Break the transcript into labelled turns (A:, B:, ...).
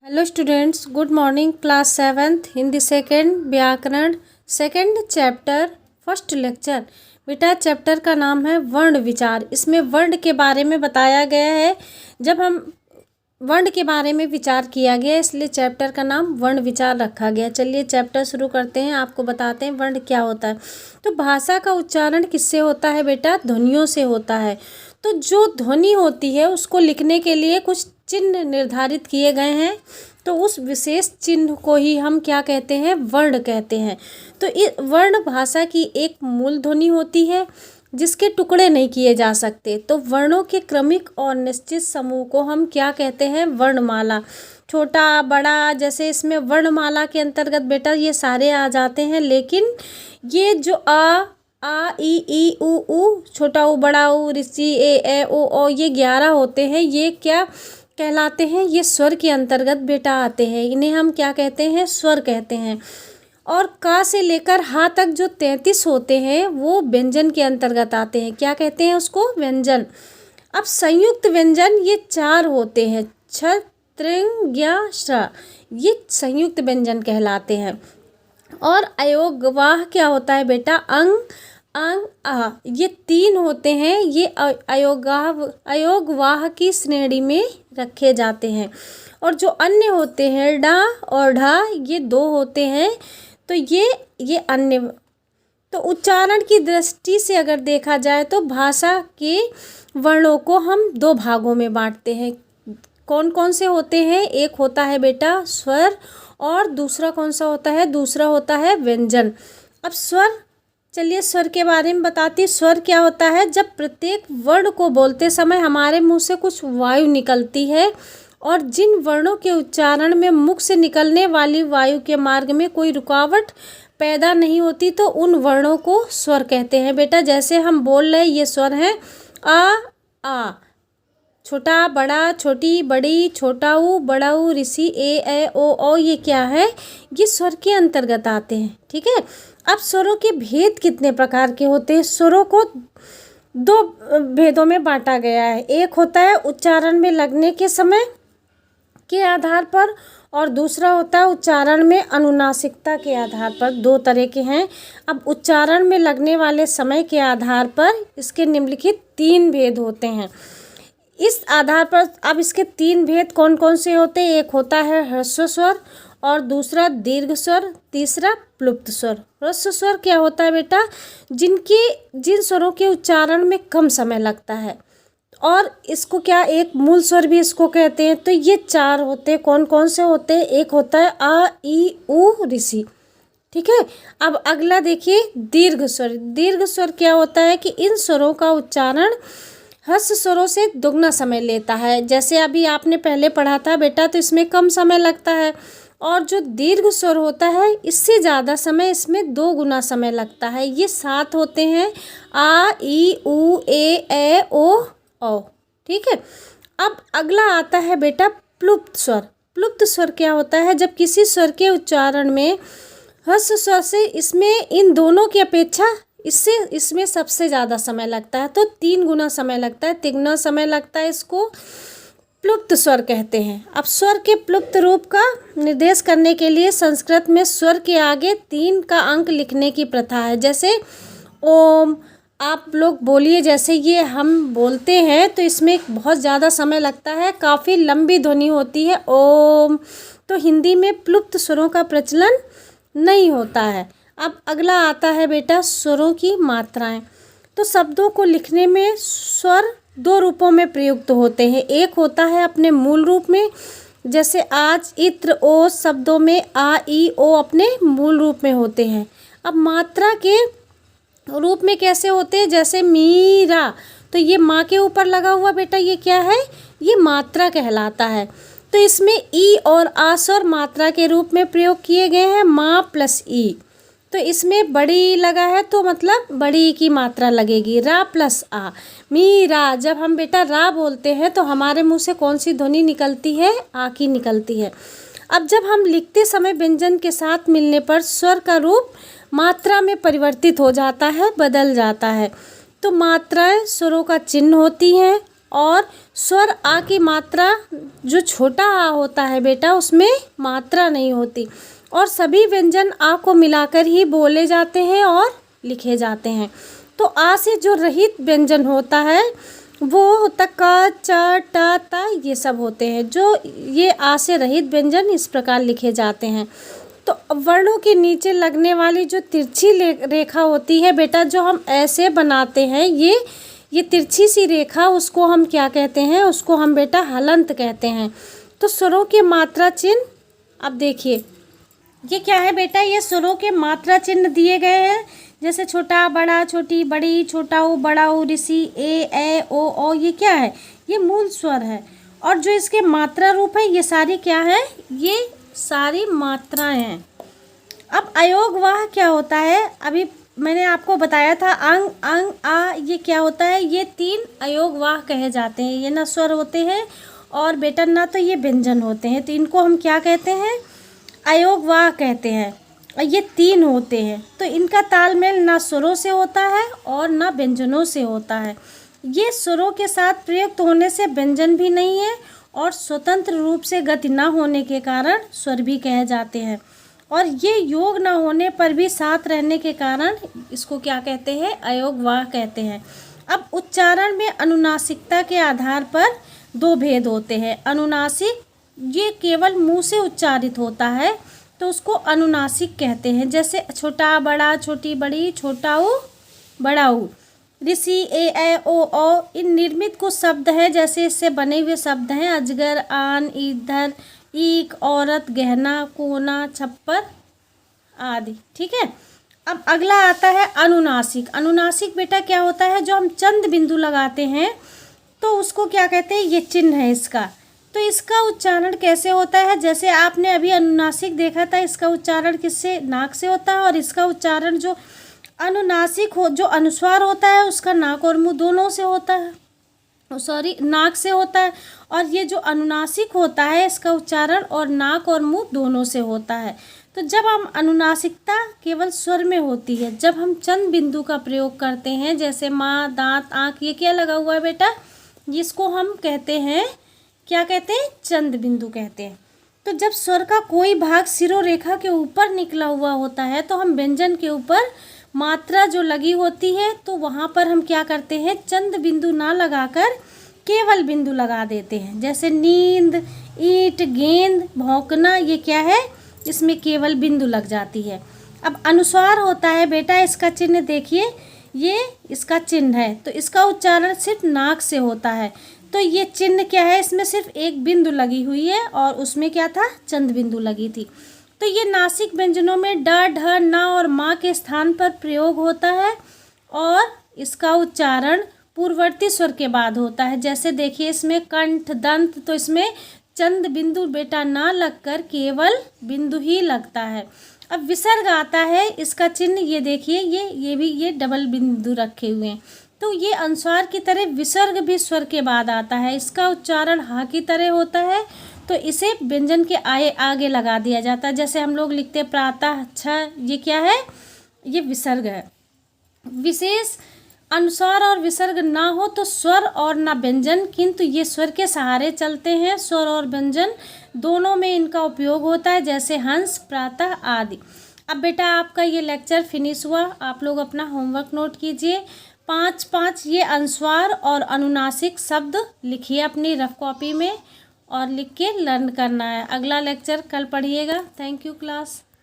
A: Hello students, good morning. Class seventh Hindi second, व्याकरण second chapter, first lecture. बेटा chapter का नाम है वर्ण विचार। इसमें वर्ण के बारे में बताया गया है। जब हम वर्ण के बारे में विचार किया गया, इसलिए चैप्टर का नाम वर्ण विचार रखा गया। चलिए चैप्टर शुरू करते हैं। आपको बताते हैं वर्ण क्या होता है। तो भाषा का उच्चारण किससे होता है बेटा? ध्वनियों से होता है। तो जो ध्वनि होती है उसको लिखने के लिए कुछ चिन्ह निर्धारित किए गए हैं। तो उस विशेष चिन्ह को ही हम क्या कहते हैं? वर्ण कहते हैं। तो इस वर्ण भाषा की एक मूल ध्वनि होती है जिसके टुकड़े नहीं किए जा सकते। तो वर्णों के क्रमिक और निश्चित समूह को हम क्या कहते हैं? वर्णमाला। छोटा बड़ा, जैसे इसमें वर्णमाला के अंतर्गत बेटा ये सारे आ जाते हैं, लेकिन ये जो आ ई उ ऊ, छोटा ऊ बड़ा ऊ, ऋषि ए ओ ये 11 होते हैं। ये क्या कहलाते हैं? ये स्वर के अंतर्गत बेटा आते हैं। इन्हें हम क्या कहते हैं? स्वर कहते हैं। और का से लेकर हा तक जो 33 होते हैं वो व्यंजन के अंतर्गत आते हैं। क्या कहते हैं उसको? व्यंजन। अब संयुक्त व्यंजन ये 4 होते हैं, छ, त्रिंग, ज्ञ, श्र। ये संयुक्त व्यंजन कहलाते हैं। और अयोगवाह क्या होता है बेटा? अंग, अंग, आ, ये 3 होते हैं। ये अयोगवाह की श्रेणी में रखे जाते हैं। और जो अन्य होते हैं डा और ढा, ये 2 होते हैं। तो ये अन्य। तो उच्चारण की दृष्टि से अगर देखा जाए तो भाषा के वर्णों को हम 2 भागों में बांटते हैं। कौन कौन से होते हैं? एक होता है बेटा स्वर, और दूसरा कौन सा होता है? दूसरा होता है व्यंजन। अब स्वर, चलिए स्वर के बारे में बताती। स्वर क्या होता है? जब प्रत्येक वर्ण को बोलते समय हमारे मुंह से कुछ वायु निकलती है, और जिन वर्णों के उच्चारण में मुख से निकलने वाली वायु के मार्ग में कोई रुकावट पैदा नहीं होती, तो उन वर्णों को स्वर कहते हैं बेटा। जैसे हम बोल रहे ये स्वर हैं आ, छोटा बड़ा, छोटी बड़ी, छोटा ऊ बड़ा ऊ, ऋषि ए ओ ये क्या है? ये स्वर के अंतर्गत आते हैं। ठीक है। अब स्वरों के भेद कितने प्रकार के होते हैं? स्वरों को 2 भेदों में बांटा गया है। एक होता है उच्चारण में लगने के समय के आधार पर, और दूसरा होता है उच्चारण में अनुनासिकता के आधार पर। 2 तरह के हैं। अब उच्चारण में लगने वाले समय के आधार पर इसके निम्नलिखित 3 भेद होते हैं। इस आधार पर अब इसके 3 भेद कौन कौन से होते हैं? एक होता है ह्रस्व स्वर, और दूसरा दीर्घ स्वर, तीसरा प्लुप्त स्वर। ह्रस्व स्वर क्या होता है बेटा? जिन स्वरों के उच्चारण में कम समय लगता है, और इसको क्या एक मूल स्वर भी इसको कहते हैं। तो ये 4 होते हैं। कौन कौन से होते हैं? एक होता है आ ई उ ऋषि। ठीक है। अब अगला देखिए दीर्घ स्वर। दीर्घ स्वर क्या होता है कि इन स्वरों का उच्चारण ह्रस्व स्वरों से दुगना समय लेता है। जैसे अभी आपने पहले पढ़ा था बेटा, तो इसमें कम समय लगता है। और जो दीर्घ स्वर होता है इससे ज़्यादा समय, इसमें 2 गुना समय लगता है। ये 7 होते हैं, आ ई उ ए ओ। ठीक है। अब अगला आता है बेटा प्लुप्त स्वर। प्लुप्त स्वर क्या होता है? जब किसी स्वर के उच्चारण में ह्रस्व स्वर से इसमें इन दोनों की अपेक्षा इसमें सबसे ज़्यादा समय लगता है। तो 3 गुना समय लगता है, तिगुना समय लगता है। इसको प्लुप्त स्वर कहते हैं। अब स्वर के प्लुप्त रूप का निर्देश करने के लिए संस्कृत में स्वर के आगे 3 का अंक लिखने की प्रथा है। जैसे ओम, आप लोग बोलिए, जैसे ये हम बोलते हैं तो इसमें बहुत ज़्यादा समय लगता है, काफ़ी लंबी ध्वनि होती है ओम। तो हिंदी में प्लुप्त स्वरों का प्रचलन नहीं होता है। अब अगला आता है बेटा स्वरों की मात्राएं। तो शब्दों को लिखने में स्वर 2 रूपों में प्रयुक्त होते हैं। एक होता है अपने मूल रूप में, जैसे आज, इत्र, ओ शब्दों में आ ई ओ अपने मूल रूप में होते हैं। अब मात्रा के रूप में कैसे होते हैं? जैसे मीरा, तो ये माँ के ऊपर लगा हुआ बेटा ये क्या है? ये मात्रा कहलाता है। तो इसमें ई और आ स्वर मात्रा के रूप में प्रयोग किए गए हैं, माँ प्लस ई। तो इसमें बड़ी लगा है तो मतलब बड़ी की मात्रा लगेगी, रा प्लस आ। मीरा, जब हम बेटा रा बोलते हैं तो हमारे मुंह से कौन सी ध्वनि निकलती है? आ की निकलती है। अब जब हम लिखते समय व्यंजन के साथ मिलने पर स्वर का रूप मात्रा में परिवर्तित हो जाता है, बदल जाता है। तो मात्राएं स्वरों का चिन्ह होती हैं, और स्वर आ की मात्रा जो छोटा आ होता है बेटा उसमें मात्रा नहीं होती, और सभी व्यंजन आ को मिलाकर ही बोले जाते हैं और लिखे जाते हैं। तो आ से जो रहित व्यंजन होता है वो होता क, च, ट, त, ये सब होते हैं, जो ये आ से रहित व्यंजन इस प्रकार लिखे जाते हैं। तो वर्णों के नीचे लगने वाली जो तिरछी रेखा होती है बेटा, जो हम ऐसे बनाते हैं, ये तिरछी सी रेखा, उसको हम क्या कहते हैं, उसको हम बेटा हलंत कहते हैं। तो स्वरों के मात्रा चिन्ह, अब देखिए ये क्या है बेटा, ये स्वरों के मात्रा चिन्ह दिए गए हैं, जैसे छोटा बड़ा, छोटी बड़ी, छोटा ऊ बड़ा ऊ, ऋषि, ए ओ, ये क्या है, ये मूल स्वर है। और जो इसके मात्रा रूप है ये सारी क्या है, ये सारी मात्राएं हैं। अब अयोगवाह क्या होता है, अभी मैंने आपको बताया था अंग अंग आ, ये क्या होता है, ये 3 अयोगवाह कहे जाते हैं। ये ना स्वर होते हैं और बेटा ना तो ये व्यंजन होते हैं, तो इनको हम क्या कहते हैं, अयोगवाह कहते हैं। और ये 3 होते हैं, तो इनका तालमेल ना स्वरों से होता है और ना व्यंजनों से होता है। ये स्वरों के साथ प्रयुक्त होने से व्यंजन भी नहीं है, और स्वतंत्र रूप से गति न होने के कारण स्वर भी कहे जाते हैं, और ये योग न होने पर भी साथ रहने के कारण इसको क्या कहते हैं, अयोगवाह कहते हैं। अब उच्चारण में अनुनासिकता के आधार पर 2 भेद होते हैं। अनुनासिक ये केवल मुंह से उच्चारित होता है, तो उसको अनुनासिक कहते हैं, जैसे छोटा बड़ा, छोटी बड़ी, छोटा ऊ बड़ा ऊ, ऋषि, ए ओ, इन निर्मित कुछ शब्द हैं, जैसे इससे बने हुए शब्द हैं अजगर, आन, इधर, ईक, औरत, गहना, कोना, छप्पर आदि। ठीक है, अब अगला आता है अनुनासिक। अनुनासिक बेटा क्या होता है, जो हम चंद बिंदु लगाते हैं तो उसको क्या कहते हैं, ये चिन्ह है इसका। तो इसका उच्चारण कैसे होता है, जैसे आपने अभी अनुनासिक देखा था, इसका उच्चारण किससे, नाक से होता है, और इसका उच्चारण जो अनुनासिक हो, जो अनुस्वार होता है उसका नाक और मुंह दोनों से होता है, नाक से होता है। और ये जो अनुनासिक होता है इसका उच्चारण और नाक और मुंह दोनों से होता है। तो जब हम अनुनासिकता केवल स्वर में होती है, जब हम चंद बिंदु का प्रयोग करते हैं, जैसे माँ, दांत, आँख, ये क्या लगा हुआ है बेटा, जिसको हम कहते हैं, क्या कहते हैं, चंद बिंदु कहते हैं। तो जब स्वर का कोई भाग सिरोरेखा के ऊपर निकला हुआ होता है, तो हम व्यंजन के ऊपर मात्रा जो लगी होती है, तो वहाँ पर हम क्या करते हैं, चंद बिंदु ना लगाकर केवल बिंदु लगा देते हैं। जैसे नींद, ईंट, गेंद, भौंकना, ये क्या है, इसमें केवल बिंदु लग जाती है। अब अनुस्वार होता है बेटा, इसका चिन्ह देखिए, ये इसका चिन्ह है, तो इसका उच्चारण सिर्फ नाक से होता है। तो ये चिन्ह क्या है, इसमें सिर्फ एक बिंदु लगी हुई है, और उसमें क्या था, चंद बिंदु लगी थी। तो ये नासिक व्यंजनों में ड, ढ, न और मा के स्थान पर प्रयोग होता है, और इसका उच्चारण पूर्ववर्ती स्वर के बाद होता है। जैसे देखिए इसमें कंठ, दंत, तो इसमें चंद बिंदु बेटा ना लगकर केवल बिंदु ही लगता है। अब विसर्ग आता है, इसका चिन्ह ये देखिए, ये भी ये डबल बिंदु रखे हुए हैं। तो ये अनुस्वार की तरह विसर्ग भी स्वर के बाद आता है, इसका उच्चारण हा की तरह होता है, तो इसे व्यंजन के आगे लगा दिया जाता है। जैसे हम लोग लिखते हैं प्रातः, छ, ये क्या है, ये विसर्ग है। विशेष अनुस्वार और विसर्ग ना हो तो स्वर और ना व्यंजन, किंतु ये स्वर के सहारे चलते हैं, स्वर और व्यंजन दोनों में इनका उपयोग होता है, जैसे हंस, प्रातः आदि। अब बेटा आपका ये लेक्चर फिनिश हुआ, आप लोग अपना होमवर्क नोट कीजिए। 5 ये अनुस्वार और अनुनासिक शब्द लिखिए अपनी रफ कॉपी में, और लिख के लर्न करना है। अगला लेक्चर कल पढ़िएगा। Thank you class.